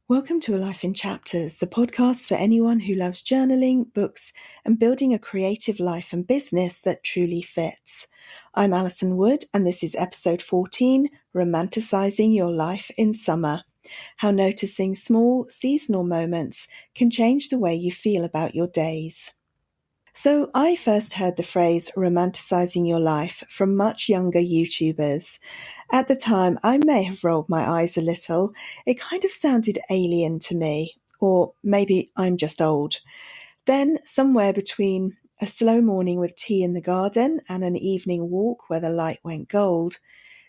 Welcome to A Life in Chapters, the podcast for anyone who loves journaling, books, and building a creative life and business that truly fits. I'm Alison Wood, and this is episode 14, Romanticising Your Life in Summer. How noticing small, seasonal moments can change the way you feel about your days. So I first heard the phrase romanticising your life from much younger YouTubers. At the time, I may have rolled my eyes a little. It kind of sounded alien to me, or maybe I'm just old. Then, somewhere between a slow morning with tea in the garden and an evening walk where the light went gold,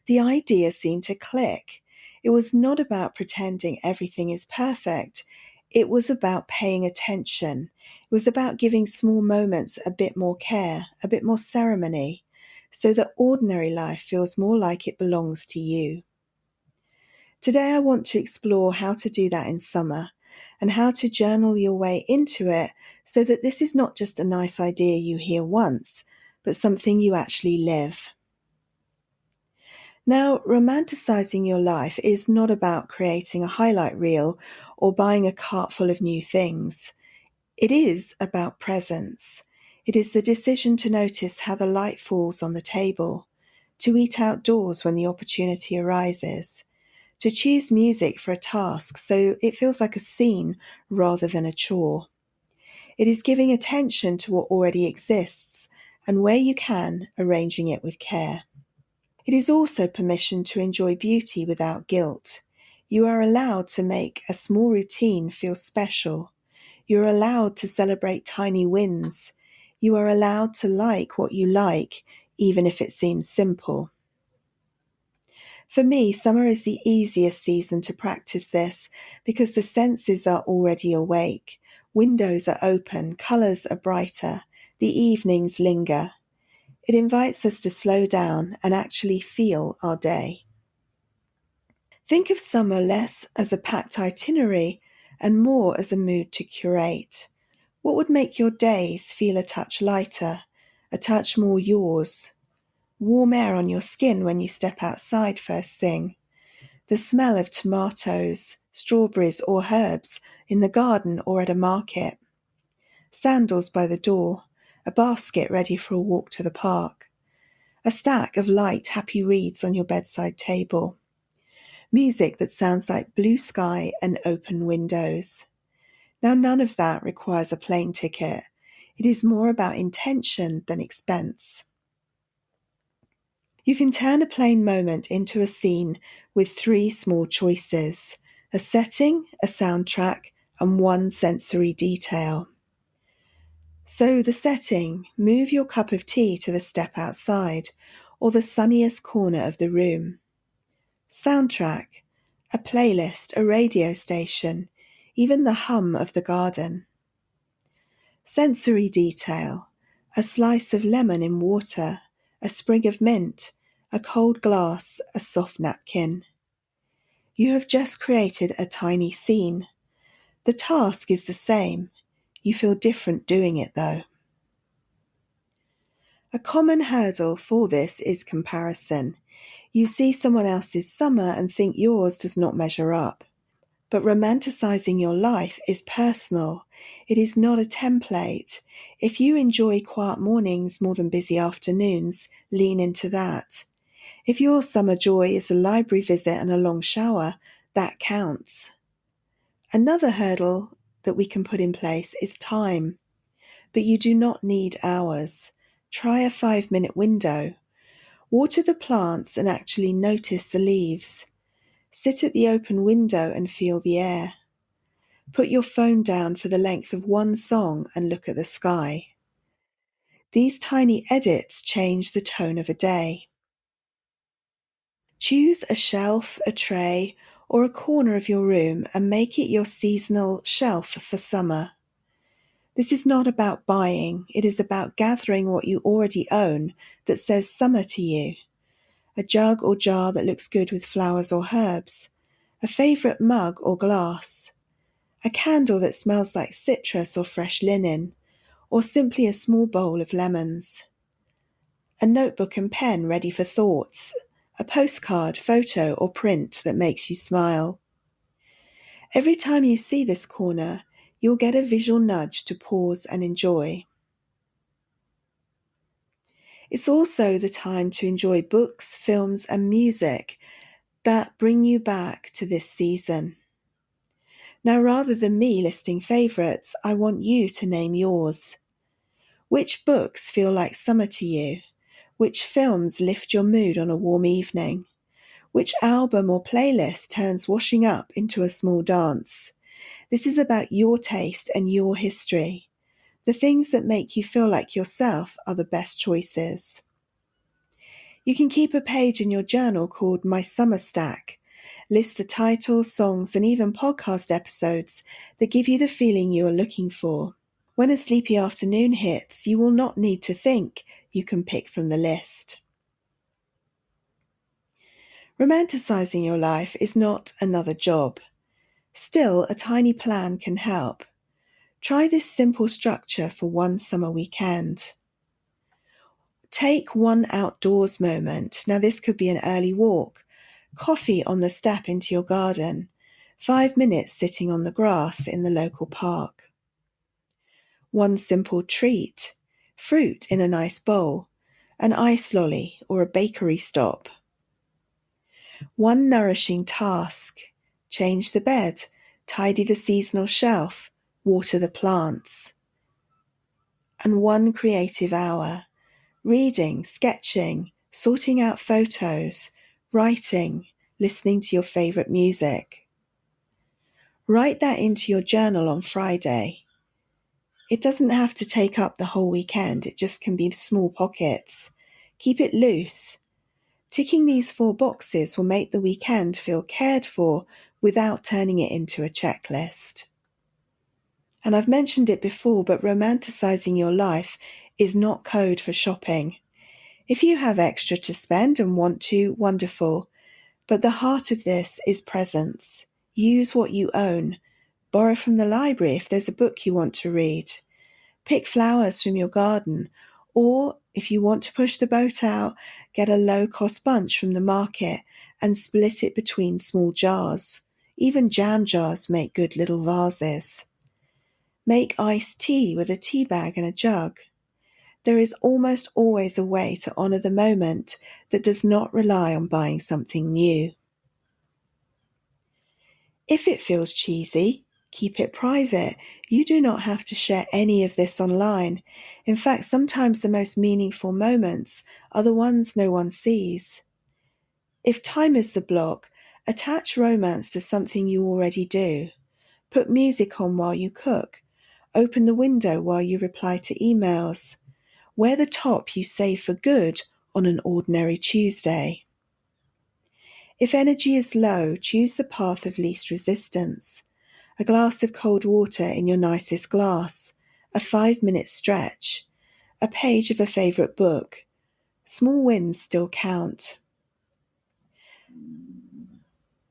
the idea seemed to click. It was not about pretending everything is perfect. It was about paying attention. It was about giving small moments a bit more care, a bit more ceremony, so that ordinary life feels more like it belongs to you. Today I want to explore how to do that in summer and how to journal your way into it so that this is not just a nice idea you hear once, but something you actually live. Now, romanticising your life is not about creating a highlight reel or buying a cart full of new things. It is about presence. It is the decision to notice how the light falls on the table, to eat outdoors when the opportunity arises, to choose music for a task so it feels like a scene rather than a chore. It is giving attention to what already exists and, where you can, arranging it with care. It is also permission to enjoy beauty without guilt. You are allowed to make a small routine feel special. You are allowed to celebrate tiny wins. You are allowed to like what you like, even if it seems simple. For me, summer is the easiest season to practice this because the senses are already awake. Windows are open, colours are brighter, the evenings linger. It invites us to slow down and actually feel our day. Think of summer less as a packed itinerary and more as a mood to curate. What would make your days feel a touch lighter, a touch more yours? Warm air on your skin when you step outside first thing. The smell of tomatoes, strawberries or herbs in the garden or at a market. Sandals by the door, a basket ready for a walk to the park. A stack of light, happy reads on your bedside table. Music that sounds like blue sky and open windows. Now, none of that requires a plane ticket. It is more about intention than expense. You can turn a plain moment into a scene with 3 small choices: a setting, a soundtrack, and 1 sensory detail. So the setting, move your cup of tea to the step outside or the sunniest corner of the room. Soundtrack, a playlist, a radio station, even the hum of the garden. Sensory detail, a slice of lemon in water, a sprig of mint, a cold glass, a soft napkin. You have just created a tiny scene. The task is the same. You feel different doing it though. A common hurdle for this is comparison. You see someone else's summer and think yours does not measure up. But romanticising your life is personal. It is not a template. If you enjoy quiet mornings more than busy afternoons, lean into that. If your summer joy is a library visit and a long shower, that counts. Another hurdle that we can put in place is time. But you do not need hours. Try a 5-minute window. Water the plants and actually notice the leaves. Sit at the open window and feel the air. Put your phone down for the length of 1 song and look at the sky. These tiny edits change the tone of a day. Choose a shelf, a tray, or a corner of your room and make it your seasonal shelf for summer. This is not about buying, it is about gathering what you already own that says summer to you. A jug or jar that looks good with flowers or herbs, a favourite mug or glass, a candle that smells like citrus or fresh linen, or simply a small bowl of lemons. A notebook and pen ready for thoughts, a postcard, photo or print that makes you smile. Every time you see this corner, you'll get a visual nudge to pause and enjoy. It's also the time to enjoy books, films, and music that bring you back to this season. Now, rather than me listing favourites, I want you to name yours. Which books feel like summer to you? Which films lift your mood on a warm evening? Which album or playlist turns washing up into a small dance? This is about your taste and your history. The things that make you feel like yourself are the best choices. You can keep a page in your journal called My Summer Stack. List the titles, songs, and even podcast episodes that give you the feeling you are looking for. When a sleepy afternoon hits, you will not need to think, you can pick from the list. Romanticising your life is not another job. Still, a tiny plan can help. Try this simple structure for one summer weekend. Take one outdoors moment. Now this could be an early walk, coffee on the step into your garden, 5 minutes sitting on the grass in the local park. One simple treat, fruit in a nice bowl, an ice lolly or a bakery stop. One nourishing task, change the bed, tidy the seasonal shelf, water the plants. And one creative hour, reading, sketching, sorting out photos, writing, listening to your favourite music. Write that into your journal on Friday. It doesn't have to take up the whole weekend, it just can be small pockets. Keep it loose. Ticking these 4 boxes will make the weekend feel cared for without turning it into a checklist. And I've mentioned it before, but romanticising your life is not code for shopping. If you have extra to spend and want to, wonderful. But the heart of this is presence. Use what you own. Borrow from the library if there's a book you want to read. Pick flowers from your garden. Or, if you want to push the boat out, get a low-cost bunch from the market and split it between small jars. Even jam jars make good little vases. Make iced tea with a tea bag and a jug. There is almost always a way to honour the moment that does not rely on buying something new. If it feels cheesy, keep it private. You do not have to share any of this online. In fact, sometimes the most meaningful moments are the ones no one sees. If time is the block, attach romance to something you already do. Put music on while you cook. Open the window while you reply to emails. Wear the top you save for good on an ordinary Tuesday. If energy is low, choose the path of least resistance. A glass of cold water in your nicest glass, a 5-minute stretch, a page of a favourite book. Small wins still count.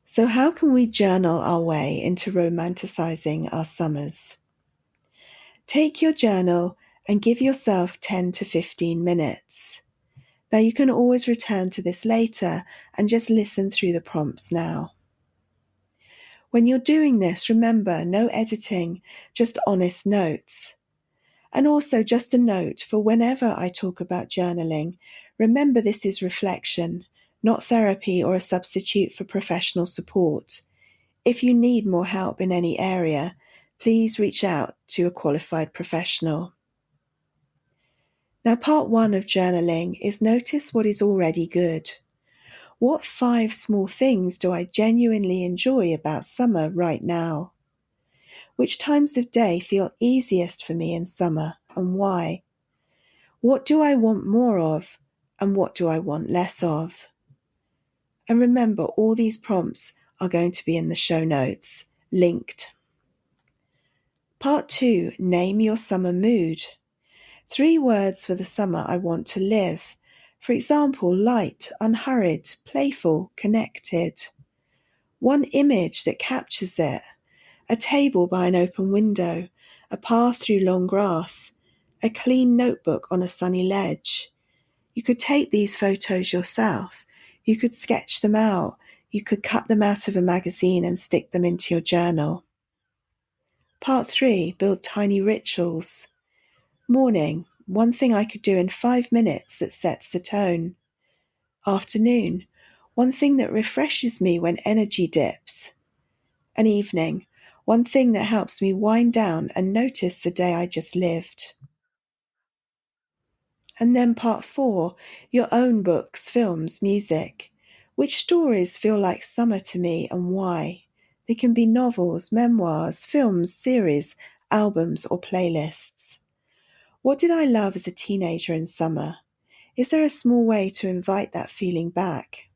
So how can we journal our way into romanticising our summers? Take your journal and give yourself 10 to 15 minutes. Now you can always return to this later and just listen through the prompts now. When you're doing this, remember, no editing, just honest notes. And also just a note for whenever I talk about journaling, remember this is reflection, not therapy or a substitute for professional support. If you need more help in any area, please reach out to a qualified professional. Now, part 1 of journaling is notice what is already good. What 5 small things do I genuinely enjoy about summer right now? Which times of day feel easiest for me in summer and why? What do I want more of and what do I want less of? And remember, all these prompts are going to be in the show notes, linked. Part 2, name your summer mood. 3 words for the summer I want to live. For example, light, unhurried, playful, connected. 1 image that captures it. A table by an open window, a path through long grass, a clean notebook on a sunny ledge. You could take these photos yourself. You could sketch them out. You could cut them out of a magazine and stick them into your journal. Part 3, build tiny rituals. Morning, one thing I could do in 5 minutes that sets the tone. Afternoon, one thing that refreshes me when energy dips. An evening, one thing that helps me wind down and notice the day I just lived. And then part 4, your own books, films, music. Which stories feel like summer to me and why? They can be novels, memoirs, films, series, albums, or playlists. What did I love as a teenager in summer? Is there a small way to invite that feeling back?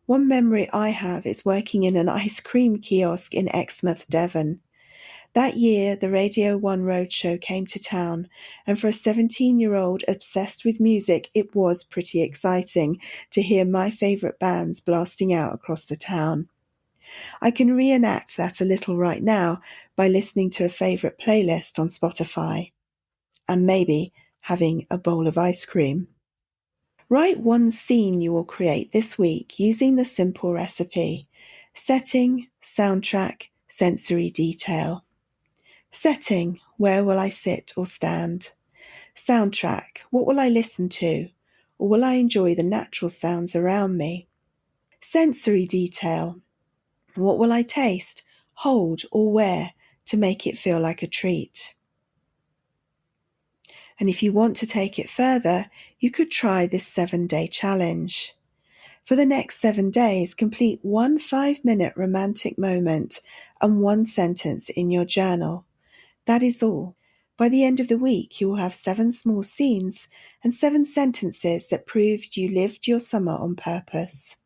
One memory I have is working in an ice cream kiosk in Exmouth, Devon. That year, the Radio 1 Roadshow came to town, and for a 17-year-old obsessed with music, it was pretty exciting to hear my favourite bands blasting out across the town. I can reenact that a little right now by listening to a favourite playlist on Spotify, and maybe having a bowl of ice cream. Write one scene you will create this week using the simple recipe: setting, soundtrack, sensory detail. Setting, where will I sit or stand? Soundtrack, what will I listen to? Or will I enjoy the natural sounds around me? Sensory detail, what will I taste, hold, or wear to make it feel like a treat? And if you want to take it further, you could try this 7-day challenge. For the next 7 days, complete one 5-minute romantic moment and one sentence in your journal. That is all. By the end of the week, you will have 7 small scenes and 7 sentences that proved you lived your summer on purpose.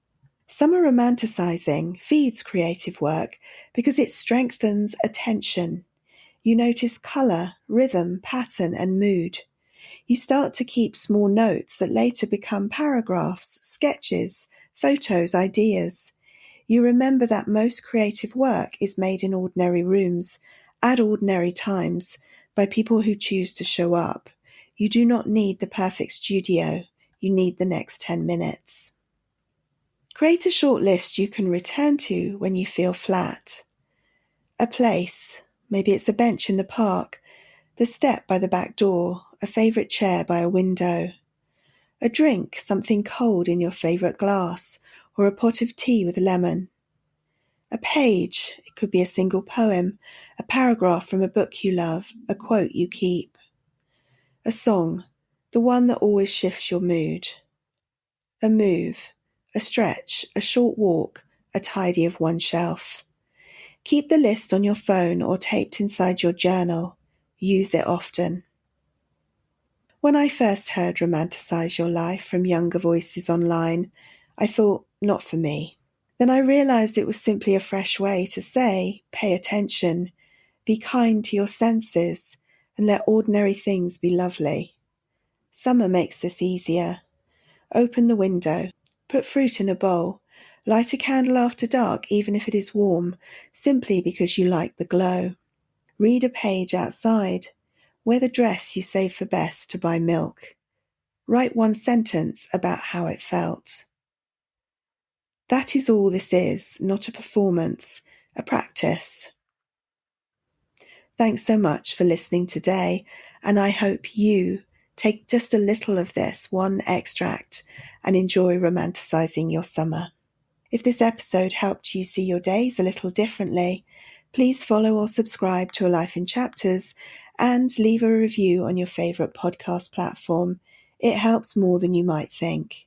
Summer romanticizing feeds creative work because it strengthens attention. You notice color, rhythm, pattern, and mood. You start to keep small notes that later become paragraphs, sketches, photos, ideas. You remember that most creative work is made in ordinary rooms, at ordinary times, by people who choose to show up. You do not need the perfect studio. You need the next 10 minutes. Create a short list you can return to when you feel flat. A place, maybe it's a bench in the park, the step by the back door, a favourite chair by a window. A drink, something cold in your favourite glass, or a pot of tea with lemon. A page, it could be a single poem, a paragraph from a book you love, a quote you keep. A song, the one that always shifts your mood. A move, a stretch, a short walk, a tidy of one shelf. Keep the list on your phone or taped inside your journal. Use it often. When I first heard Romanticize Your Life from younger voices online, I thought, not for me. Then I realized it was simply a fresh way to say, pay attention, be kind to your senses, and let ordinary things be lovely. Summer makes this easier. Open the window, put fruit in a bowl, light a candle after dark even if it is warm, simply because you like the glow. Read a page outside. Wear the dress you saved for best to buy milk. Write one sentence about how it felt. That is all this is, not a performance, a practice. Thanks so much for listening today, and I hope you take just a little of this, one extract, and enjoy romanticizing your summer. If this episode helped you see your days a little differently, please follow or subscribe to A Life in Chapters and leave a review on your favourite podcast platform. It helps more than you might think.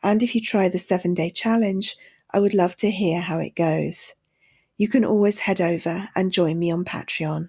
And if you try the 7-day challenge, I would love to hear how it goes. You can always head over and join me on Patreon.